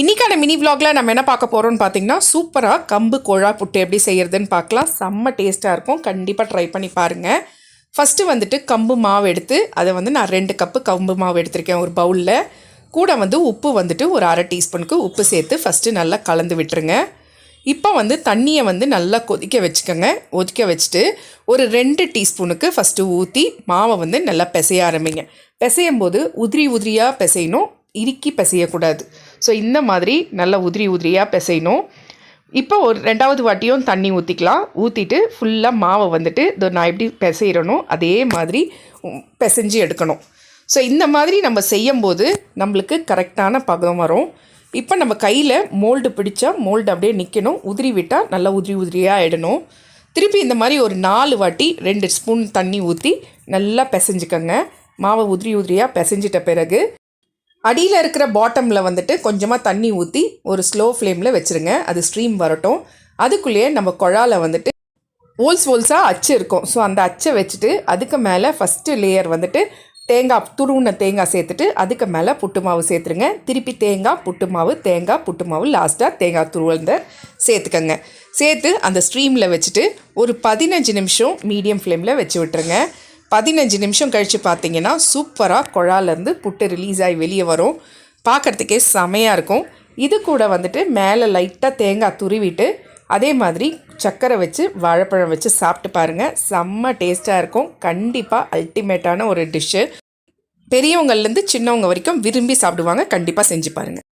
இன்றைக்கான மினி விலாகில் நம்ம என்ன பார்க்க போகிறோம்னு பார்த்தீங்கன்னா, சூப்பராக கம்பு கோழா புட்டு எப்படி செய்கிறதுன்னு பார்க்கலாம். செம்ம டேஸ்ட்டாக இருக்கும். கண்டிப்பாக ட்ரை பண்ணி பாருங்கள். ஃபஸ்ட்டு வந்துட்டு கம்பு மாவு எடுத்து அதை நான் 2 கப்பு கம்பு மாவு எடுத்திருக்கேன் ஒரு பவுலில். கூட உப்பு வந்துட்டு ஒரு அரை டீஸ்பூனுக்கு உப்பு சேர்த்து ஃபஸ்ட்டு நல்லா கலந்து விட்டுருங்க. இப்போ தண்ணியை நல்லா கொதிக்க வச்சுக்கோங்க. கொதிக்க வச்சுட்டு ஒரு 2 டீஸ்பூனுக்கு ஃபஸ்ட்டு ஊற்றி மாவை நல்லா பிசைய ஆரம்பிங்க. பிசையும் போது உதிரி உதிரியாக பிசையணும், இறுக்கி பிசையக்கூடாது. ஸோ இந்த மாதிரி நல்லா உதிரி உதிரியாக பிசையணும். இப்போ ஒரு 2வது வாட்டியும் தண்ணி ஊற்றிக்கலாம். ஊற்றிட்டு ஃபுல்லாக மாவை இதோ நான் எப்படி பிசைகிறனோ அதே மாதிரி பிசைஞ்சு எடுக்கணும். ஸோ இந்த மாதிரி நம்ம செய்யும்போது நம்மளுக்கு கரெக்டான பதம் வரும். இப்போ நம்ம கையில் மோல்டு பிடிச்சா மோல்டு அப்படியே நிற்கணும். உதிரி விட்டால் நல்லா உதிரி உதிரியாக ஆகிடணும். திருப்பி இந்த மாதிரி ஒரு 4 வாட்டி 2 ஸ்பூன் தண்ணி ஊற்றி நல்லா பிசைஞ்சுக்கோங்க. மாவை உதிரி உதிரியாக பிசைஞ்சிட்ட பிறகு அடியில் இருக்கிற பாட்டமில் கொஞ்சமாக தண்ணி ஊற்றி ஒரு ஸ்லோ ஃப்ளேமில் வச்சுருங்க. அது ஸ்ட்ரீம் வரட்டும். அதுக்குள்ளேயே நம்ம குழாவில் ஹோல்ஸாக அச்சு இருக்கும். ஸோ அந்த அச்சை வச்சுட்டு அதுக்கு மேலே ஃபஸ்ட்டு லேயர் தேங்காய் துருவின தேங்காய் சேர்த்துட்டு அதுக்கு மேலே புட்டு மாவு சேர்த்துருங்க. திருப்பி தேங்காய் புட்டு மாவு லாஸ்ட்டாக தேங்காய் துருவல் சேர்த்துக்கங்க. சேர்த்து அந்த ஸ்ட்ரீமில் வச்சுட்டு ஒரு 15 நிமிஷம் மீடியம் ஃப்ளேமில் வச்சு விட்டுருங்க. 15 நிமிஷம் கழித்து பார்த்தீங்கன்னா சூப்பராக குழாலேருந்து புட்டு ரிலீஸ் ஆகி வெளியே வரும். பார்க்குறதுக்கே செமையாக இருக்கும். இது கூட மேலே லைட்டாக தேங்காய் துருவிட்டு அதே மாதிரி சர்க்கரை வச்சு வாழைப்பழம் வச்சு சாப்பிட்டு பாருங்கள். செம்ம டேஸ்ட்டாக இருக்கும். கண்டிப்பாக அல்டிமேட்டான ஒரு டிஷ்ஷு. பெரியவங்கள்லேருந்து சின்னவங்க வரைக்கும் விரும்பி சாப்பிடுவாங்க. கண்டிப்பாக செஞ்சு பாருங்கள்.